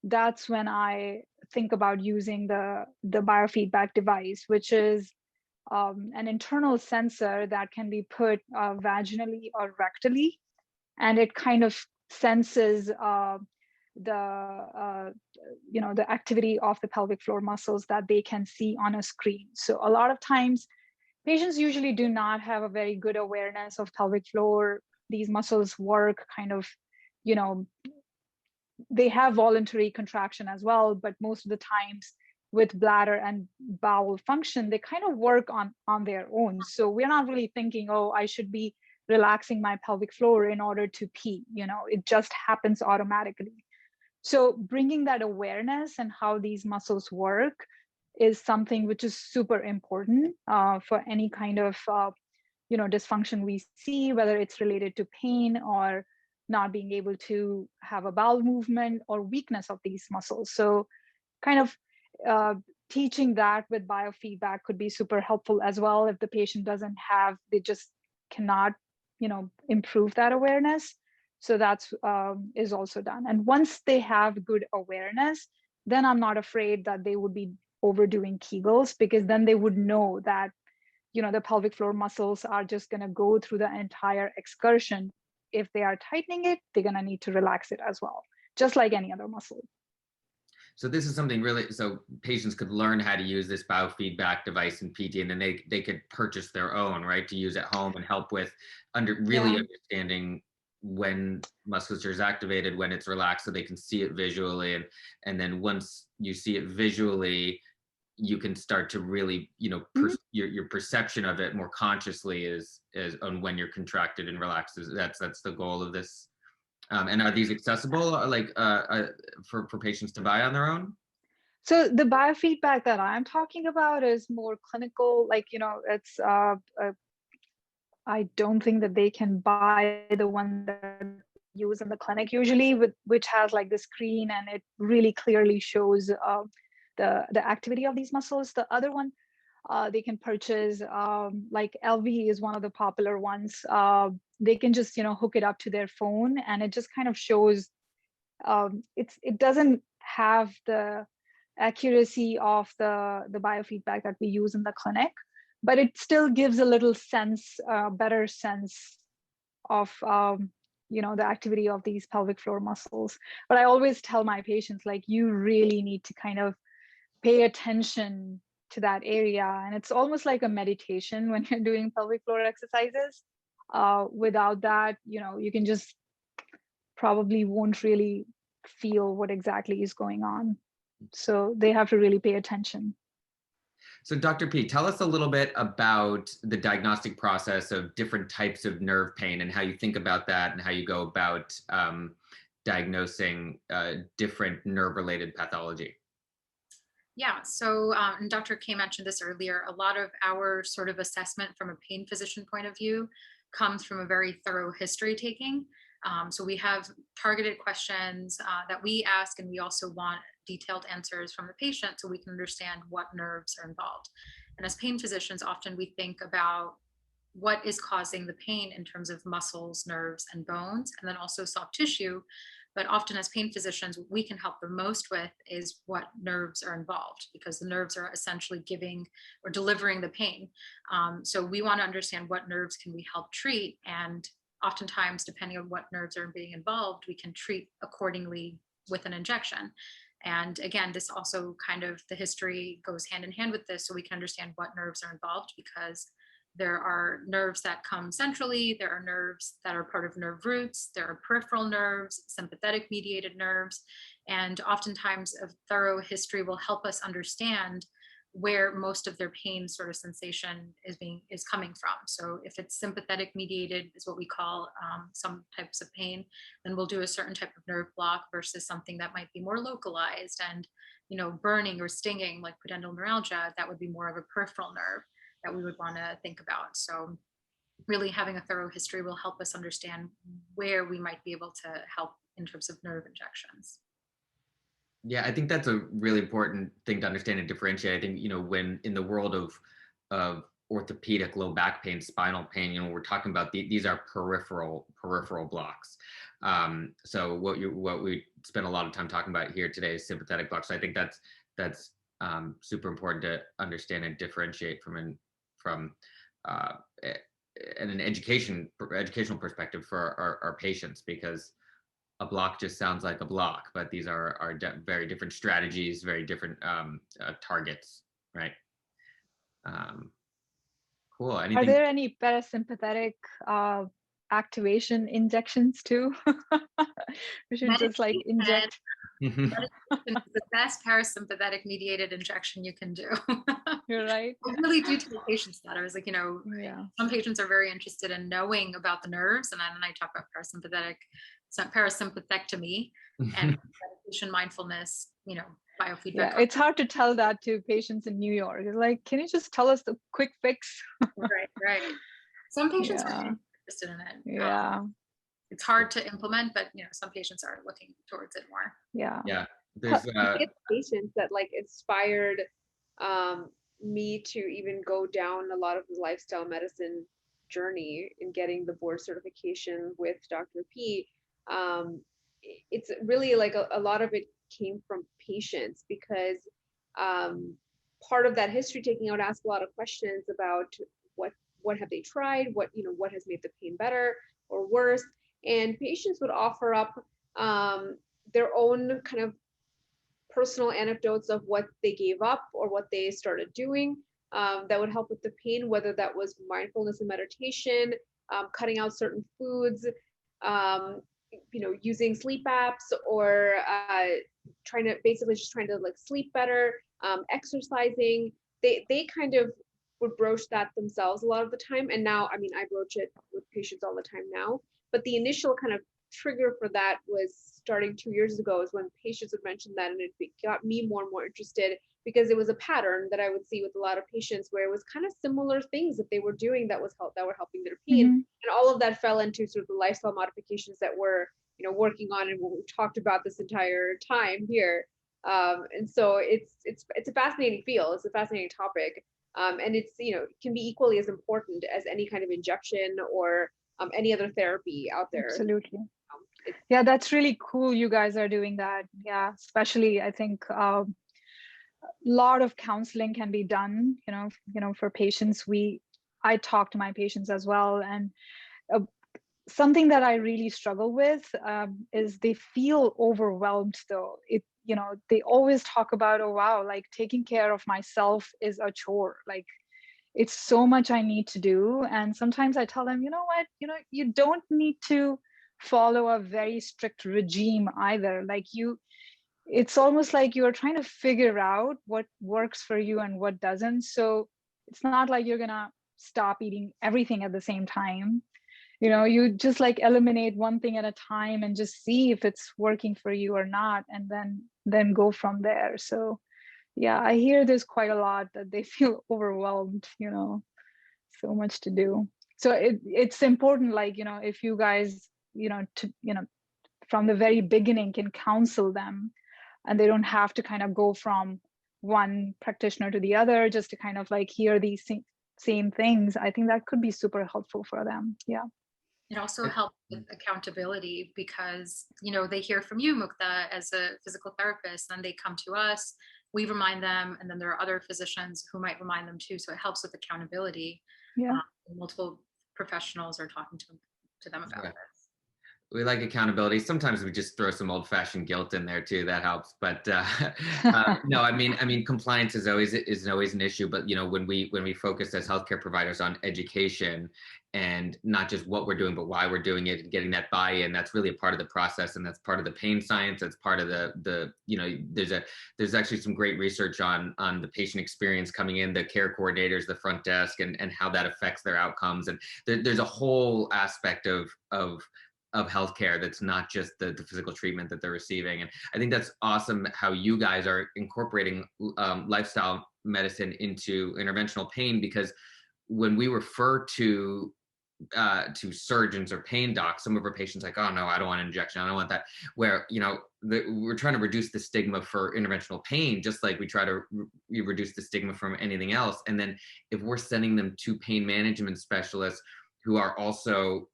that's when I think about using the biofeedback device, which is an internal sensor that can be put vaginally or rectally, and it kind of senses the activity of the pelvic floor muscles that they can see on a screen. So a lot of times patients usually do not have a very good awareness of pelvic floor. These muscles work kind of, they have voluntary contraction as well, but most of the times with bladder and bowel function, they kind of work on their own. So we're not really thinking, oh, I should be relaxing my pelvic floor in order to pee. It just happens automatically. So bringing that awareness and how these muscles work is something which is super important for any kind of dysfunction we see, whether it's related to pain or not being able to have a bowel movement or weakness of these muscles. So kind of teaching that with biofeedback could be super helpful as well. If the patient doesn't have, they just cannot, improve that awareness. So that's is also done. And once they have good awareness, then I'm not afraid that they would be overdoing Kegels, because then they would know that, the pelvic floor muscles are just going to go through the entire excursion. If they are tightening it, they're going to need to relax it as well, just like any other muscle. So this is something really, so patients could learn how to use this biofeedback device in PT, and then they could purchase their own, right, to use at home and help with understanding when musculature is activated, when it's relaxed, so they can see it visually. And then once you see it visually, you can start to really, your perception of it more consciously is on when you're contracted and relaxed. That's the goal of this. And are these accessible, for patients to buy on their own? So the biofeedback that I'm talking about is more clinical. It's I don't think that they can buy the one that use in the clinic usually, which has like the screen and it really clearly shows the activity of these muscles. The other one they can purchase, like LV is one of the popular ones. They can just hook it up to their phone, and it just kind of shows. It doesn't have the accuracy of the biofeedback that we use in the clinic, but it still gives a little sense, better sense of the activity of these pelvic floor muscles. But I always tell my patients, like, you really need to kind of pay attention to that area, and it's almost like a meditation when you're doing pelvic floor exercises. Without that, you can just probably won't really feel what exactly is going on. So they have to really pay attention. So Dr. P, tell us a little bit about the diagnostic process of different types of nerve pain and how you think about that and how you go about diagnosing different nerve-related pathology. Yeah, so and Dr. K mentioned this earlier, a lot of our sort of assessment from a pain physician point of view comes from a very thorough history taking. So we have targeted questions that we ask, and we also want detailed answers from the patient so we can understand what nerves are involved. And as pain physicians, often we think about what is causing the pain in terms of muscles, nerves, and bones, and then also soft tissue. But often as pain physicians, what we can help the most with is what nerves are involved, because the nerves are essentially giving or delivering the pain. So we want to understand what nerves can we help treat, and oftentimes, depending on what nerves are being involved, we can treat accordingly with an injection. And again, this also kind of, the history goes hand in hand with this, so we can understand what nerves are involved, because there are nerves that come centrally, there are nerves that are part of nerve roots, there are peripheral nerves, sympathetic mediated nerves, and oftentimes a thorough history will help us understand where most of their pain sort of sensation is coming from. So if it's sympathetic mediated is what we call some types of pain, then we'll do a certain type of nerve block versus something that might be more localized and, burning or stinging like pudendal neuralgia, that would be more of a peripheral nerve that we would want to think about. So really having a thorough history will help us understand where we might be able to help in terms of nerve injections. Yeah, I think that's a really important thing to understand and differentiate. I think, when in the world of orthopedic low back pain, spinal pain, we're talking about these are peripheral blocks. So what we spend a lot of time talking about here today is sympathetic blocks. So I think that's super important to understand and differentiate from an educational perspective for our patients, because a block just sounds like a block, but these are very different strategies, very different targets, right? Cool. Anything? Are there any parasympathetic activation injections too? We should just like inject. Meditation is the best parasympathetic mediated injection you can do. You're right. I really do tell patients that. I was like, some patients are very interested in knowing about the nerves, and then I talk about parasympathectomy and meditation, mindfulness, biofeedback. Yeah, it's hard to tell that to patients in New York. It's like, can you just tell us the quick fix? Right. Some patients are interested in it. Yeah. It's hard to implement, but some patients are looking towards it more. Yeah. There's patients that like inspired me to even go down a lot of the lifestyle medicine journey in getting the board certification with Dr. P. It's really like a lot of it came from patients, because part of that history taking, I would ask a lot of questions about what have they tried, what has made the pain better or worse, and patients would offer up their own kind of personal anecdotes of what they gave up or what they started doing that would help with the pain, whether that was mindfulness and meditation, cutting out certain foods, using sleep apps, or trying to like sleep better, exercising. They kind of would broach that themselves a lot of the time. And now, I broach it with patients all the time now, but the initial kind of trigger for that was starting 2 years ago, is when patients would mention that, and it got me more and more interested, because it was a pattern that I would see with a lot of patients where it was kind of similar things that they were doing that were helping their pain. And all of that fell into sort of the lifestyle modifications that we're working on and what we've talked about this entire time here. And so it's a fascinating field. It's a fascinating topic. And it's, it can be equally as important as any kind of injection or any other therapy out there. Absolutely. Yeah, that's really cool. You guys are doing that. Yeah, especially I think a lot of counseling can be done, for patients. I talk to my patients as well. And something that I really struggle with is they feel overwhelmed though. They always talk about, oh, wow, like taking care of myself is a chore. Like, it's so much I need to do. And sometimes I tell them, you know what, you don't need to follow a very strict regime either. Like it's almost like you're trying to figure out what works for you and what doesn't. So it's not like you're gonna stop eating everything at the same time. You just like eliminate one thing at a time and just see if it's working for you or not, and then go from there. So yeah, I hear this quite a lot, that they feel overwhelmed, so much to do. So it's important, like, if you guys, from the very beginning can counsel them, and they don't have to kind of go from one practitioner to the other just to kind of like hear these same things. I think that could be super helpful for them. Yeah. It also helps with accountability because, they hear from you, Mukta, as a physical therapist, and they come to us, we remind them, and then there are other physicians who might remind them too. So it helps with accountability. Yeah. Multiple professionals are talking to them about this. We like accountability. Sometimes we just throw some old-fashioned guilt in there too. That helps. But no, I mean, compliance is always an issue. But when we focus as healthcare providers on education and not just what we're doing, but why we're doing it, and getting that buy-in, that's really a part of the process, and that's part of the pain science. That's part of the there's actually some great research on the patient experience coming in, the care coordinators, the front desk, and how that affects their outcomes. And there's a whole aspect of healthcare that's not just the physical treatment that they're receiving. And I think that's awesome how you guys are incorporating lifestyle medicine into interventional pain, because when we refer to surgeons or pain docs, some of our patients like, oh no, I don't want an injection, I don't want that. Where we're trying to reduce the stigma for interventional pain, just like we try to reduce the stigma from anything else. And then if we're sending them to pain management specialists who are also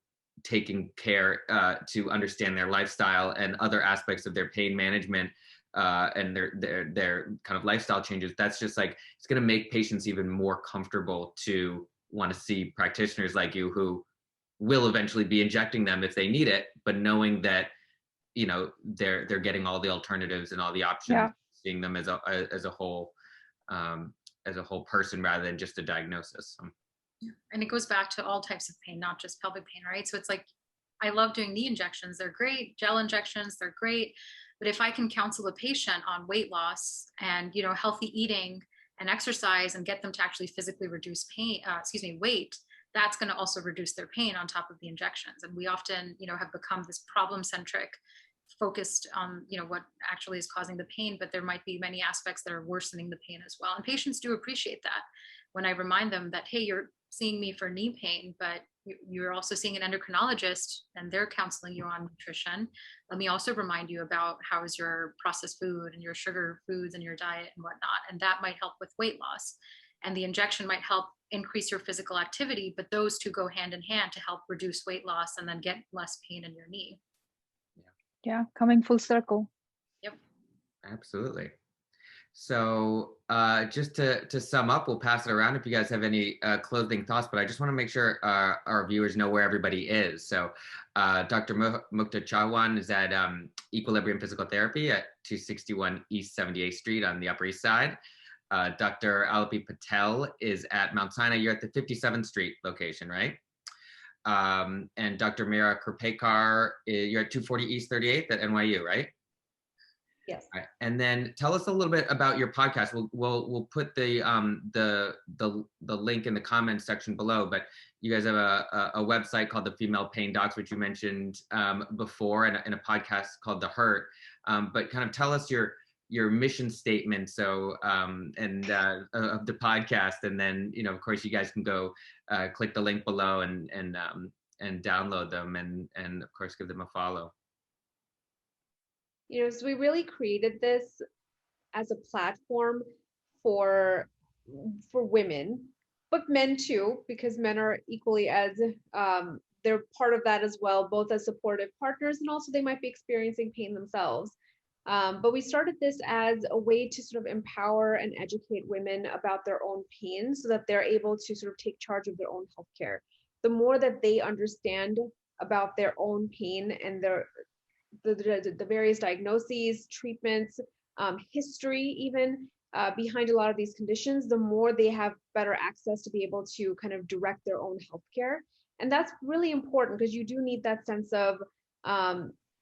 taking care to understand their lifestyle and other aspects of their pain management and their kind of lifestyle changes, that's just like, it's going to make patients even more comfortable to want to see practitioners like you, who will eventually be injecting them if they need it, but knowing that they're getting all the alternatives and all the options, yeah, seeing them as a whole person rather than just a diagnosis. And it goes back to all types of pain, not just pelvic pain, right? So it's like, I love doing knee injections. They're great. Gel injections, they're great. But if I can counsel a patient on weight loss and, healthy eating and exercise and get them to actually physically reduce weight, that's going to also reduce their pain on top of the injections. And we often, have become this problem-centric, focused on, what actually is causing the pain, but there might be many aspects that are worsening the pain as well. And patients do appreciate that when I remind them that, hey, you're seeing me for knee pain, but you're also seeing an endocrinologist and they're counseling you on nutrition. Let me also remind you about how is your processed food and your sugar foods and your diet and whatnot. And that might help with weight loss. And the injection might help increase your physical activity, but those two go hand in hand to help reduce weight loss and then get less pain in your knee. Yeah, coming full circle. Yep. Absolutely. So just to sum up, we'll pass it around if you guys have any closing thoughts, but I just want to make sure our viewers know where everybody is. So Dr. Mukta Chauhan is at Equilibrium Physical Therapy at 261 East 78th Street on the Upper East Side. Dr. Alopi Patel is at Mount Sinai. You're at the 57th Street location, right? And Dr. Meera Kirpekar, you're at 240 East 38th at NYU, right? Yes. Right. And then tell us a little bit about your podcast. We'll put the link in the comments section below. But you guys have a website called the Female Pain Docs, which you mentioned before, and a podcast called The Hurt. But kind of tell us your mission statement. So of the podcast, and then of course you guys can go click the link below and download them and of course give them a follow. So we really created this as a platform for women, but men too, because men are equally as they're part of that as well, both as supportive partners and also they might be experiencing pain themselves. But we started this as a way to sort of empower and educate women about their own pain so that they're able to sort of take charge of their own healthcare. The more that they understand about their own pain and the various diagnoses, treatments, history even, behind a lot of these conditions, the more they have better access to be able to kind of direct their own healthcare. And that's really important because you do need that sense of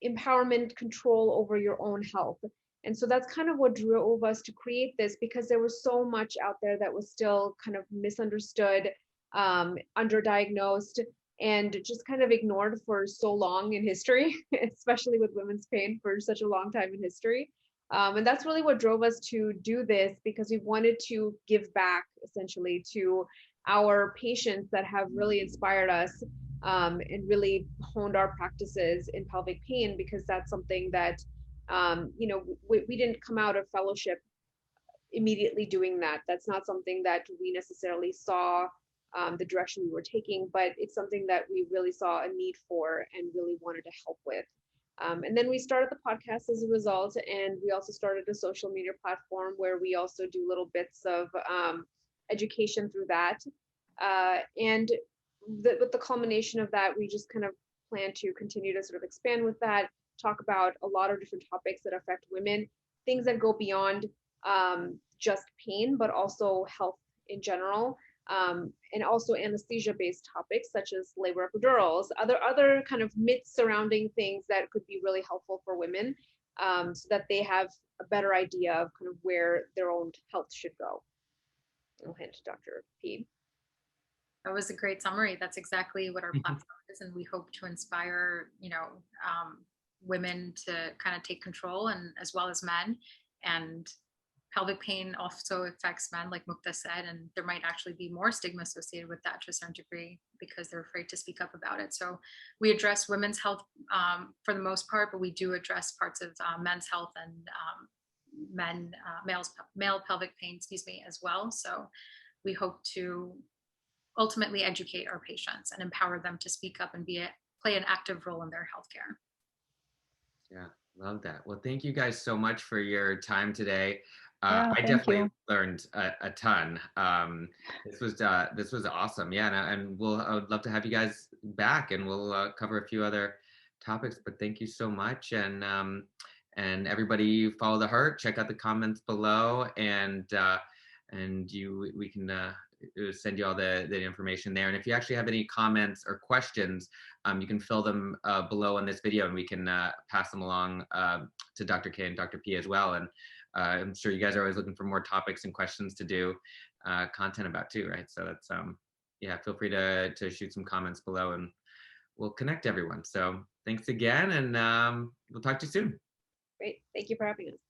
empowerment, control over your own health. And so that's kind of what drove us to create this, because there was so much out there that was still kind of misunderstood, underdiagnosed, and just kind of ignored for so long in history, especially with women's pain for such a long time in history. And that's really what drove us to do this, because we wanted to give back essentially to our patients that have really inspired us, and really honed our practices in pelvic pain, because that's something that, we didn't come out of fellowship immediately doing that. That's not something that we necessarily saw the direction we were taking, but it's something that we really saw a need for and really wanted to help with. And then we started the podcast as a result, and we also started a social media platform where we also do little bits of education through that. And with the culmination of that, we just kind of plan to continue to sort of expand with that, talk about a lot of different topics that affect women, things that go beyond just pain, but also health in general. And also anesthesia-based topics such as labor epidurals, other kind of myths surrounding things that could be really helpful for women, so that they have a better idea of kind of where their own health should go. I'll hand to Dr. P. That was a great summary. That's exactly what our platform is, and we hope to inspire, women to kind of take control, and as well as men. And pelvic pain also affects men, like Mukta said, and there might actually be more stigma associated with that to a certain degree because they're afraid to speak up about it. So we address women's health for the most part, but we do address parts of men's health and male pelvic pain, as well. So we hope to ultimately educate our patients and empower them to speak up and play an active role in their healthcare. Yeah, love that. Well, thank you guys so much for your time today. Yeah, I definitely learned a ton. This was awesome. Yeah, and I would love to have you guys back, and we'll cover a few other topics. But thank you so much, and everybody follow the heart. Check out the comments below, and we can send you all the information there. And if you actually have any comments or questions, you can fill them below in this video, and we can pass them along to Dr. K and Dr. P as well. And I'm sure you guys are always looking for more topics and questions to do content about too, right? So that's feel free to shoot some comments below, and we'll connect everyone. So thanks again, and we'll talk to you soon. Great. Thank you for having us.